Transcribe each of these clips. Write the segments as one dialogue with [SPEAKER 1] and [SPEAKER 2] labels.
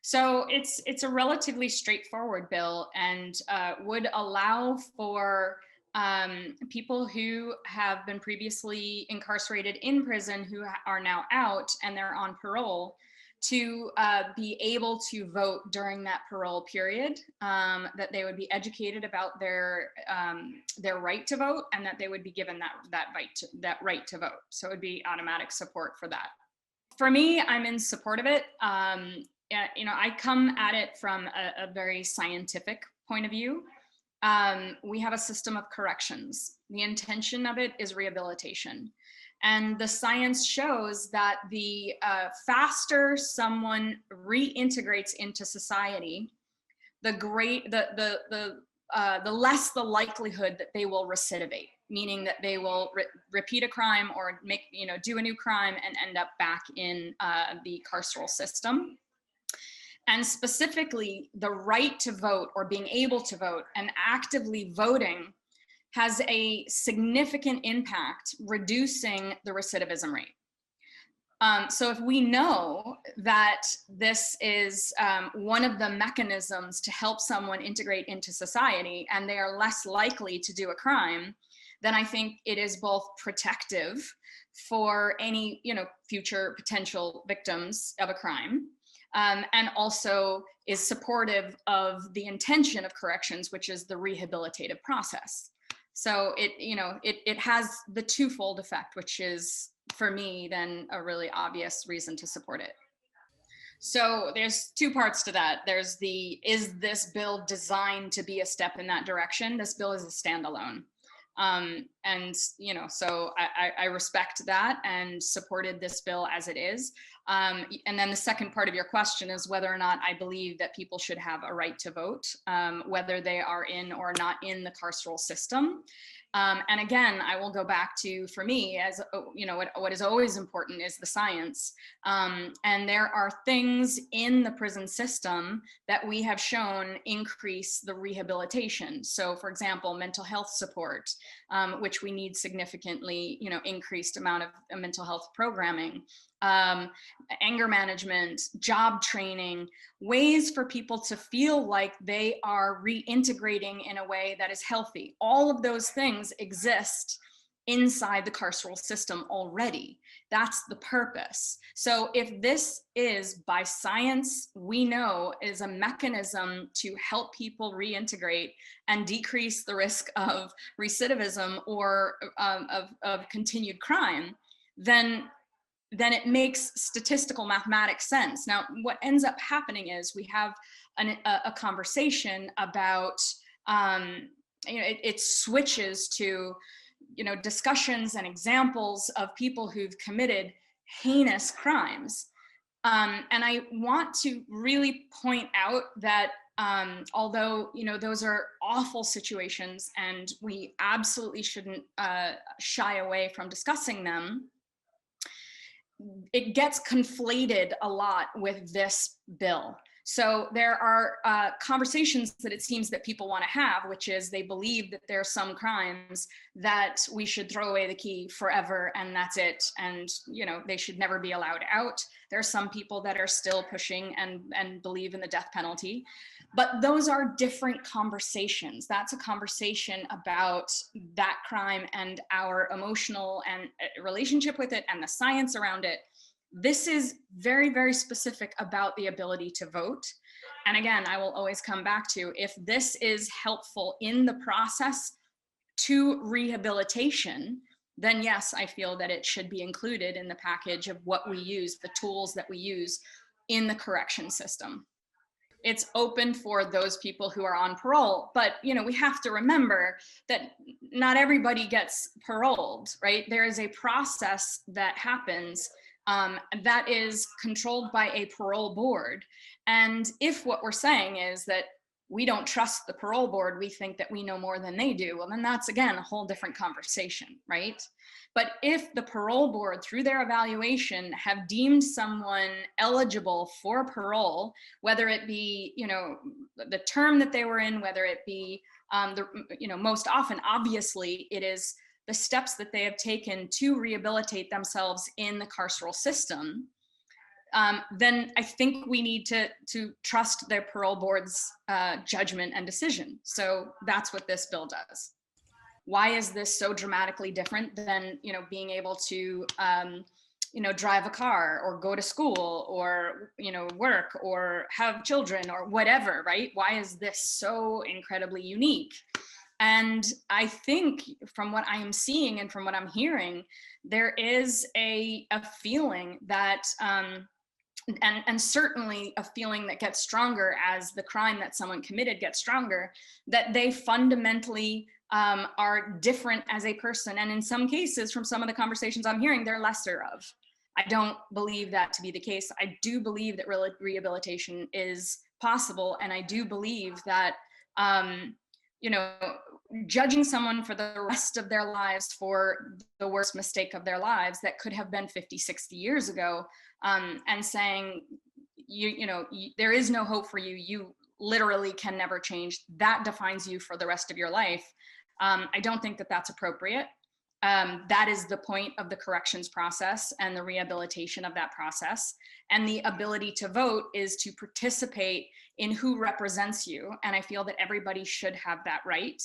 [SPEAKER 1] So it's a relatively straightforward bill, and would allow for people who have been previously incarcerated in prison who are now out and they're on parole to be able to vote during that parole period, that they would be educated about their right to vote, and that they would be given that right to vote. So it would be automatic support for that. For me, I'm in support of it. I come at it from a very scientific point of view. We have a system of corrections. The intention of it is rehabilitation. And the science shows that the faster someone reintegrates into society, the less the likelihood that they will recidivate, meaning that they will repeat a crime or do a new crime and end up back in the carceral system. And specifically, the right to vote, or being able to vote and actively voting, has a significant impact reducing the recidivism rate. So if we know that this is one of the mechanisms to help someone integrate into society and they are less likely to do a crime, then I think it is both protective for any future potential victims of a crime, and also is supportive of the intention of corrections, which is the rehabilitative process. So it has the twofold effect, which is, for me, then a really obvious reason to support it. So there's two parts to that. There's is this bill designed to be a step in that direction? This bill is a standalone. So I respect that and supported this bill as it is. And then the second part of your question is whether or not I believe that people should have a right to vote, whether they are in or not in the carceral system. And again, I will go back to, for me, as what is always important is the science. And there are things in the prison system that we have shown increase the rehabilitation. So, for example, mental health support, which we need significantly, increased amount of mental health programming. Anger management, job training, ways for people to feel like they are reintegrating in a way that is healthy. All of those things exist inside the carceral system already. That's the purpose. So if this is, by science, we know is a mechanism to help people reintegrate and decrease the risk of recidivism or of continued crime, then it makes statistical mathematics sense. Now, what ends up happening is we have a conversation about, it switches to, discussions and examples of people who've committed heinous crimes. And I want to really point out that although, those are awful situations and we absolutely shouldn't shy away from discussing them, it gets conflated a lot with this bill. So there are conversations that it seems that people want to have, which is they believe that there are some crimes that we should throw away the key forever and that's it. And, they should never be allowed out. There are some people that are still pushing and believe in the death penalty. But those are different conversations. That's a conversation about that crime and our emotional and relationship with it and the science around it. This is very, very specific about the ability to vote. And again, I will always come back to, if this is helpful in the process to rehabilitation, then yes, I feel that it should be included in the package of what we use, the tools that we use in the correction system. It's open for those people who are on parole, but we have to remember that not everybody gets paroled, right? There is a process that happens that is controlled by a parole board. And if what we're saying is that we don't trust the parole board, we think that we know more than they do, well, then that's, again, a whole different conversation, right? But if the parole board, through their evaluation, have deemed someone eligible for parole, whether it be, the term that they were in, whether it be, most often, obviously, it is the steps that they have taken to rehabilitate themselves in the carceral system, then I think we need to trust their parole board's judgment and decision. So that's what this bill does. Why is this so dramatically different than, you know, being able to, you know, drive a car or go to school or, you know, work or have children or whatever, right? Why is this so incredibly unique? And I think from what I am seeing and from what I'm hearing, there is a feeling that, and certainly a feeling that gets stronger as the crime that someone committed gets stronger, that they fundamentally are different as a person. And in some cases, from some of the conversations I'm hearing, they're lesser of. I don't believe that to be the case. I do believe that rehabilitation is possible. And I do believe that, you know, judging someone for the rest of their lives for the worst mistake of their lives that could have been 50, 60 years ago, and saying, there is no hope for you. You literally can never change. That defines you for the rest of your life. I don't think that that's appropriate. That is the point of the corrections process and the rehabilitation of that process. And the ability to vote is to participate in who represents you. And I feel that everybody should have that right.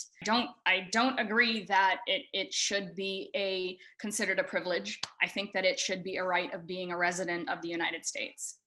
[SPEAKER 1] I don't agree that it should be considered a privilege. I think that it should be a right of being a resident of the United States.